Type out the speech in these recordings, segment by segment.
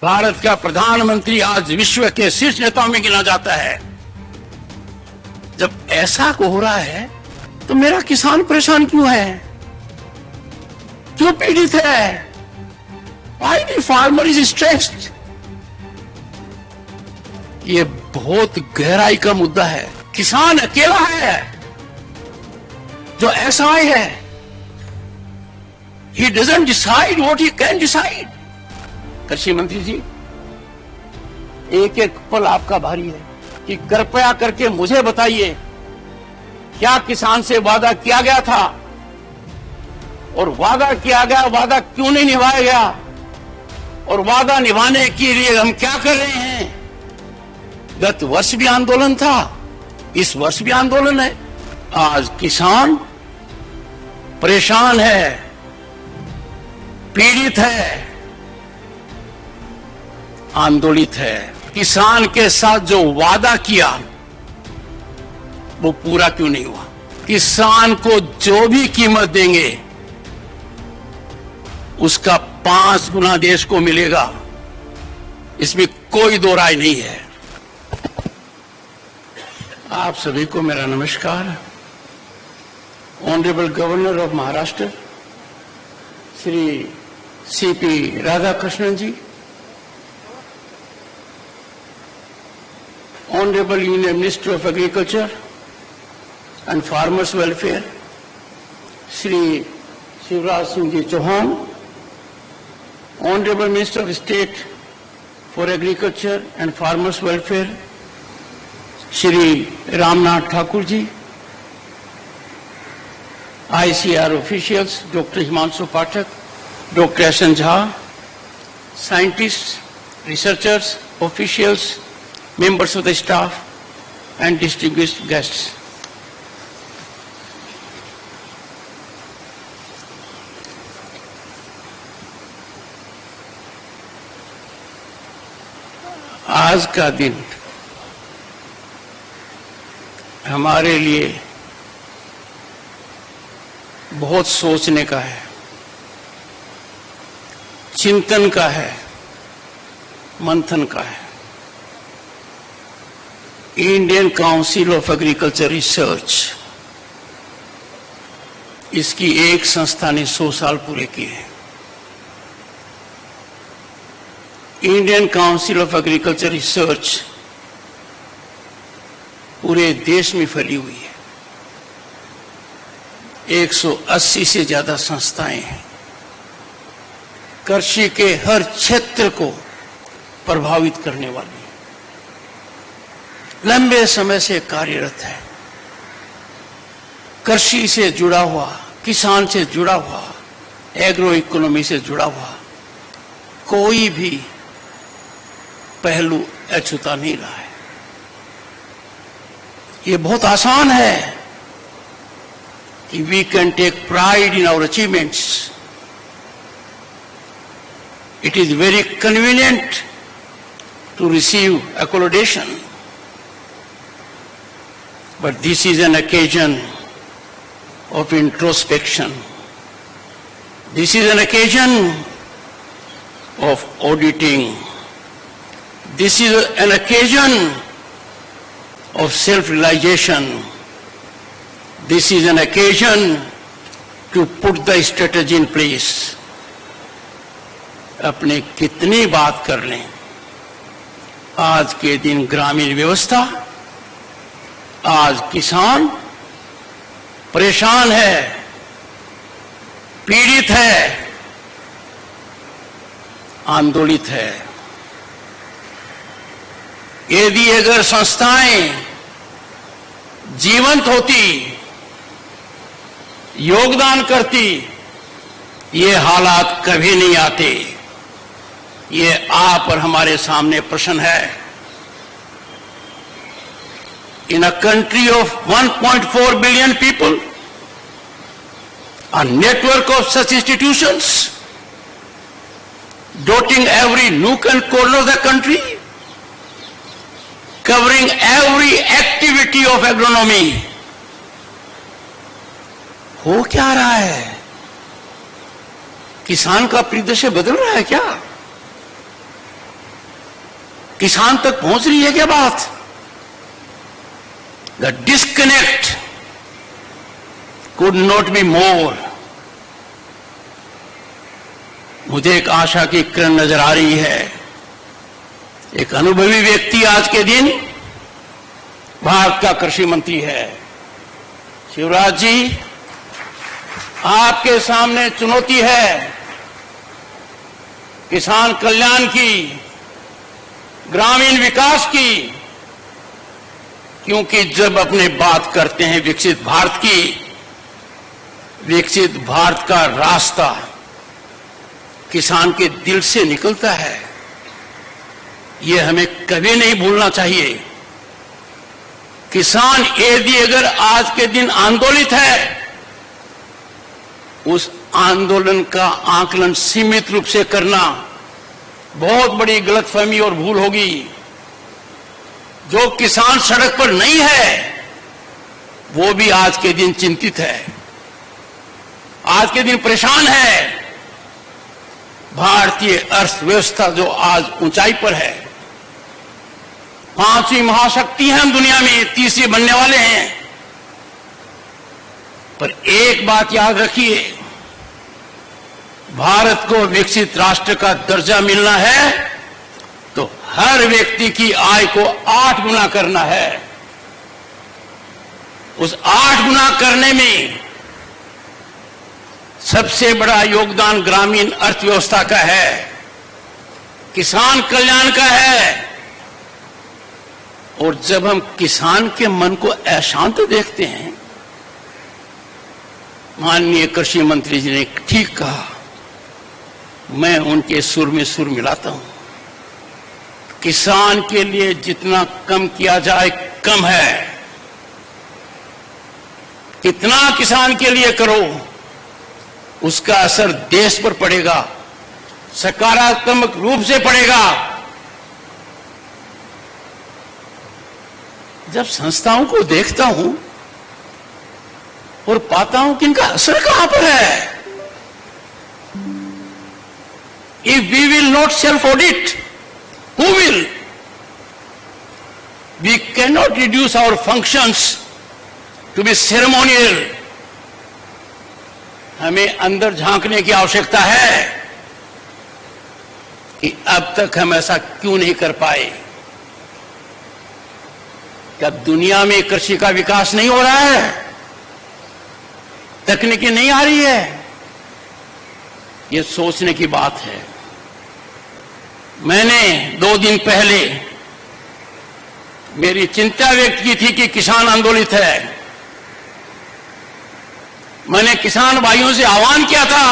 भारत का प्रधानमंत्री आज विश्व के शीर्ष नेताओं में गिना जाता है। जब ऐसा हो रहा है तो मेरा किसान परेशान क्यों है, क्यों पीड़ित है? Why the farmer is stressed? ये बहुत गहराई का मुद्दा है। किसान अकेला है जो ऐसा है, he doesn't decide what he can decide. कृषि मंत्री जी, एक एक पल आपका भारी है कि कृपया करके मुझे बताइए क्या किसान से वादा किया गया था और वादा किया गया वादा क्यों नहीं निभाया गया और वादा निभाने के लिए हम क्या कर रहे हैं? गत वर्ष भी आंदोलन था, इस वर्ष भी आंदोलन है। आज किसान परेशान है, पीड़ित है, आंदोलित है। किसान के साथ जो वादा किया वो पूरा क्यों नहीं हुआ? किसान को जो भी कीमत देंगे उसका 5 गुना देश को मिलेगा, इसमें कोई दो राय नहीं है। आप सभी को मेरा नमस्कार। Honourable governor of Maharashtra Shri CP Radhakrishnan ji, Honorable Union Minister of Agriculture and Farmers Welfare, Shri Shivraj Singh Ji Chauhan, Honorable Minister of State for Agriculture and Farmers Welfare, Shri Ramnath Thakur Ji, ICR officials, Dr. Himanshu Pathak, Dr. S.N. Jha, scientists, researchers, officials, members of the staff and distinguished guests. आज का दिन हमारे लिए बहुत सोचने का है, चिंतन का है, मंथन का है। Indian council of agriculture research, इसकी एक संस्था ने 100 साल पूरे किए हैं। Indian council of agriculture research पूरे देश में फैली हुई है। 180 से ज्यादा संस्थाएं हैं, कृषि के हर क्षेत्र को प्रभावित करने वाली, लंबे समय से कार्यरत है। कृषि से जुड़ा हुआ, किसान से जुड़ा हुआ, एग्रो इकोनॉमी से जुड़ा हुआ कोई भी पहलू अछूता नहीं रहा है। ये बहुत आसान है कि we can take pride in our achievements. It is very convenient to receive accommodation, but this is an occasion of introspection. This is an occasion of auditing. This is an occasion of self-realization. This is an occasion to put the strategy in place. अपने कितनी बात कर लें, आज के दिन ग्रामीण व्यवस्था, आज किसान परेशान है, पीड़ित है, आंदोलित है। यदि अगर संस्थाएं जीवंत होती, योगदान करती, ये हालात कभी नहीं आते। ये आप और हमारे सामने प्रश्न है। In a country of 1.4 billion people, a network of such institutions dotting every nook and corner of the country, covering every activity of agronomy. हो क्या रहा है? किसान का परिदृश्य बदल रहा है क्या? किसान तक पहुंच रही है क्या बात? The disconnect could not be more. मुझे एक आशा की किरण नजर आ रही है। एक अनुभवी व्यक्ति आज के दिन भारत का कृषि मंत्री है। शिवराज जी, आपके सामने चुनौती है किसान कल्याण की, ग्रामीण विकास की, क्योंकि जब अपने बात करते हैं विकसित भारत की, विकसित भारत का रास्ता किसान के दिल से निकलता है। यह हमें कभी नहीं भूलना चाहिए। किसान यदि अगर आज के दिन आंदोलित है, उस आंदोलन का आकलन सीमित रूप से करना बहुत बड़ी गलतफहमी और भूल होगी। जो किसान सड़क पर नहीं है, वो भी आज के दिन चिंतित है, आज के दिन परेशान है। भारतीय अर्थव्यवस्था जो आज ऊंचाई पर है, 5वीं महाशक्ति है हम दुनिया में, 30वीं बनने वाले हैं। पर एक बात याद रखिए, भारत को विकसित राष्ट्र का दर्जा मिलना है तो हर व्यक्ति की आय को 8 गुना करना है। उस 8 गुना करने में सबसे बड़ा योगदान ग्रामीण अर्थव्यवस्था का है, किसान कल्याण का है। और जब हम किसान के मन को अशांत देखते हैं, माननीय कृषि मंत्री जी ने ठीक कहा, मैं उनके सुर में सुर मिलाता हूं। किसान के लिए जितना कम किया जाए कम है। कितना किसान के लिए करो, उसका असर देश पर पड़ेगा, सकारात्मक रूप से पड़ेगा। जब संस्थाओं को देखता हूं और पाता हूं कि इनका असर कहां पर है। If we will not self-audit, who will? We cannot reduce our functions to be ceremonial. हमें अंदर झांकने की आवश्यकता है कि अब तक हम ऐसा क्यों नहीं कर पाए। क्या दुनिया में कृषि का विकास नहीं हो रहा है? तकनीकी नहीं आ रही है? ये सोचने की बात है। मैंने 2 दिन पहले मेरी चिंता व्यक्त की थी कि किसान आंदोलित है। मैंने किसान भाइयों से आह्वान किया था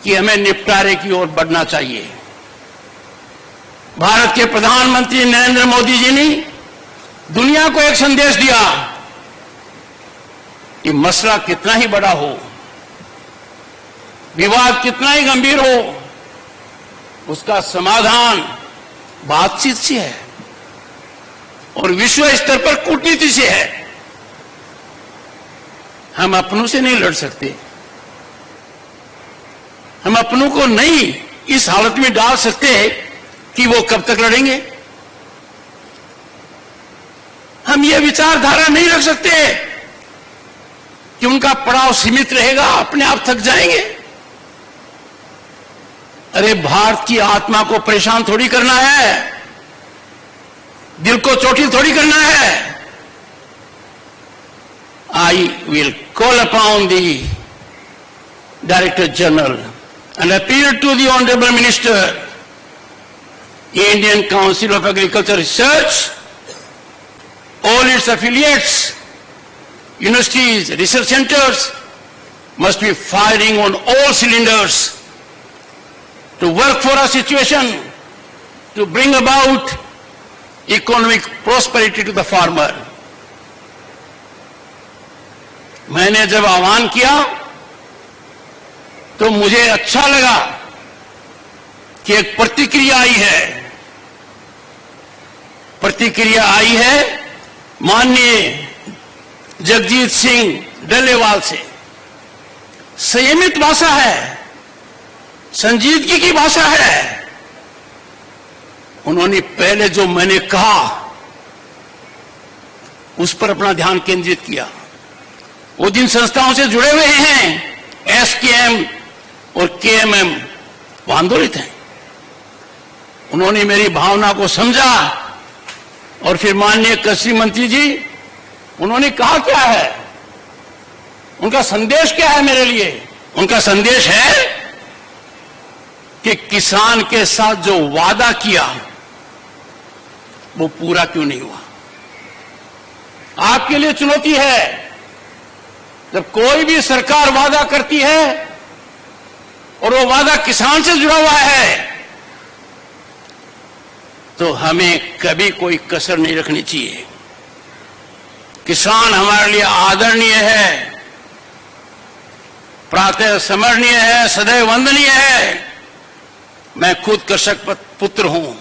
कि हमें निपटारे की ओर बढ़ना चाहिए। भारत के प्रधानमंत्री नरेंद्र मोदी जी ने दुनिया को एक संदेश दिया कि मसला कितना ही बड़ा हो, विवाद कितना ही गंभीर हो, उसका समाधान बातचीत से है और विश्व स्तर पर कूटनीति से है। हम अपनों से नहीं लड़ सकते, हम अपनों को नहीं इस हालत में डाल सकते कि वो कब तक लड़ेंगे। हम ये विचारधारा नहीं रख सकते कि उनका पड़ाव सीमित रहेगा, अपने आप थक जाएंगे। अरे भारत की आत्मा को परेशान थोड़ी करना है, दिल को चोटिल थोड़ी करना है। I will call upon the Director General and appeal to the Honorable Minister, Indian Council of Agriculture Research, all its affiliates, universities, research centers must be firing on all cylinders to work for a situation to bring about economic prosperity to the farmer. मैंने जब आह्वान किया तो मुझे अच्छा लगा कि एक प्रतिक्रिया आई है। प्रतिक्रिया आई है माननीय जगजीत सिंह डल्लेवाल से। संयमित भाषा है, संजीदगी की भाषा है। उन्होंने पहले जो मैंने कहा उस पर अपना ध्यान केंद्रित किया। वो जिन संस्थाओं से जुड़े हुए हैं, एसकेएम और केएमएम, वो आंदोलित हैं। उन्होंने मेरी भावना को समझा और फिर माननीय कृषि मंत्री जी, उन्होंने कहा क्या है, उनका संदेश क्या है मेरे लिए? उनका संदेश है कि किसान के साथ जो वादा किया वो पूरा क्यों नहीं हुआ। आपके लिए चुनौती है, जब कोई भी सरकार वादा करती है और वो वादा किसान से जुड़ा हुआ है, तो हमें कभी कोई कसर नहीं रखनी चाहिए। किसान हमारे लिए आदरणीय है, प्रातः स्मरणीय है, सदैव वंदनीय है। मैं खुद कृषक पुत्र हूं,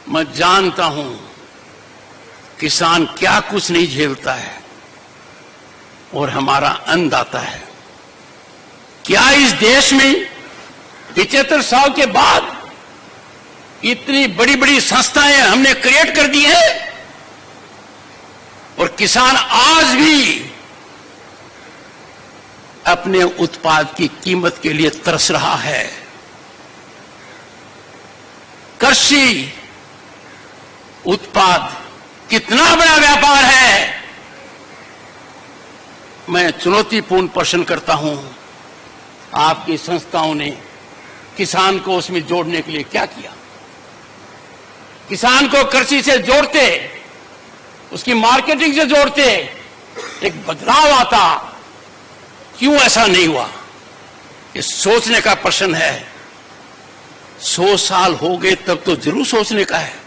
मैं जानता हूं किसान क्या कुछ नहीं झेलता है और हमारा अन्नदाता है। क्या इस देश में 75 साल के बाद इतनी बड़ी बड़ी संस्थाएं हमने क्रिएट कर दी हैं और किसान आज भी अपने उत्पाद की कीमत के लिए तरस रहा है। कृषि उत्पाद कितना बड़ा व्यापार है। मैं चुनौतीपूर्ण प्रश्न करता हूं, आपकी संस्थाओं ने किसान को उसमें जोड़ने के लिए क्या किया? किसान को कृषि से जोड़ते, उसकी मार्केटिंग से जोड़ते, एक बदलाव आता, क्यों ऐसा नहीं हुआ? ये सोचने का प्रश्न है। 100 साल हो गए तब तो जरूर सोचने का है।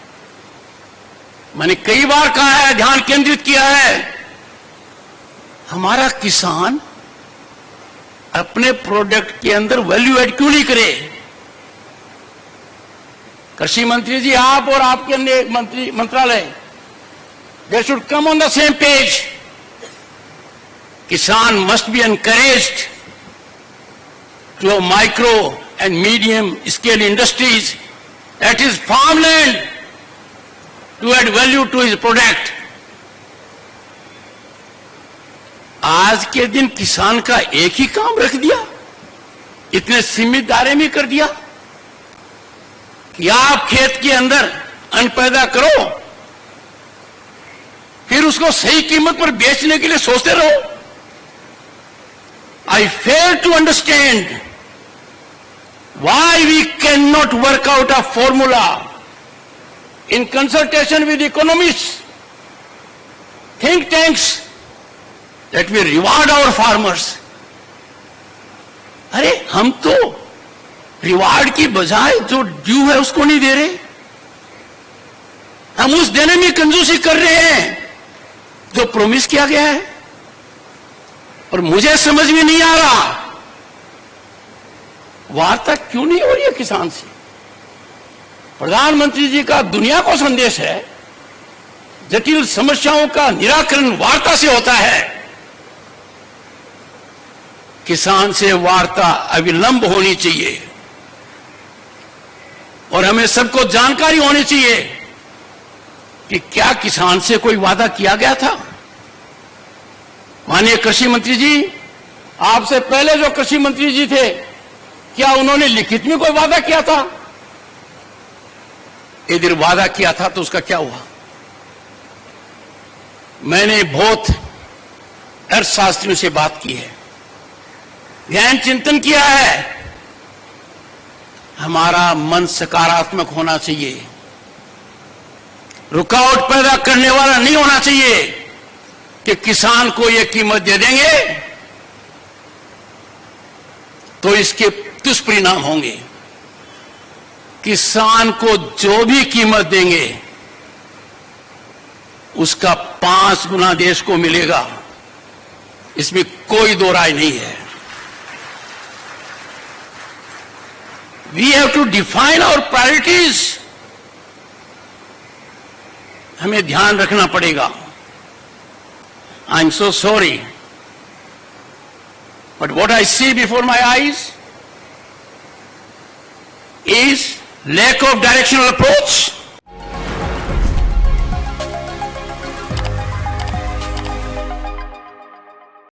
मैंने कई बार कहा है, ध्यान केंद्रित किया है, हमारा किसान अपने प्रोडक्ट के अंदर वैल्यू एड क्यों नहीं करे? कृषि मंत्री जी, आप और आपके अन्य मंत्रालय, they should come on the same page. किसान must be encouraged to micro and medium scale industries at his farmland to add value to his product। आज के दिन किसान का एक ही काम रख दिया, इतने सीमित दायरे में कर दिया कि आप खेत के अंदर अन्न पैदा करो, फिर उसको सही कीमत पर बेचने के लिए सोचते रहो। I fail to understand why we cannot work out a formula in consultation with economists, think tanks, that we reward our farmers। अरे हम तो रिवार्ड की बजाय जो ड्यू है उसको नहीं दे रहे, हम उस देने में कंजूसी कर रहे हैं जो प्रॉमिस किया गया है। और मुझे समझ में नहीं आ रहा, वार्ता क्यों नहीं हो रही है किसान से? प्रधानमंत्री जी का दुनिया को संदेश है, जटिल समस्याओं का निराकरण वार्ता से होता है। किसान से वार्ता अविलंब होनी चाहिए और हमें सबको जानकारी होनी चाहिए कि क्या किसान से कोई वादा किया गया था। माननीय कृषि मंत्री जी, आपसे पहले जो कृषि मंत्री जी थे, क्या उन्होंने लिखित में कोई वादा किया था? यदि वादा किया था तो उसका क्या हुआ? मैंने बहुत अर्थशास्त्रियों से बात की है, ध्यान चिंतन किया है। हमारा मन सकारात्मक होना चाहिए, रुकावट पैदा करने वाला नहीं होना चाहिए कि किसान को यह कीमत दे देंगे तो इसके दुष्परिणाम होंगे। किसान को जो भी कीमत देंगे उसका 5 गुना देश को मिलेगा, इसमें कोई दो राय नहीं है। We have to define our priorities. हमें ध्यान रखना पड़ेगा। I am so sorry, but what I see before my eyes is lack of directional approach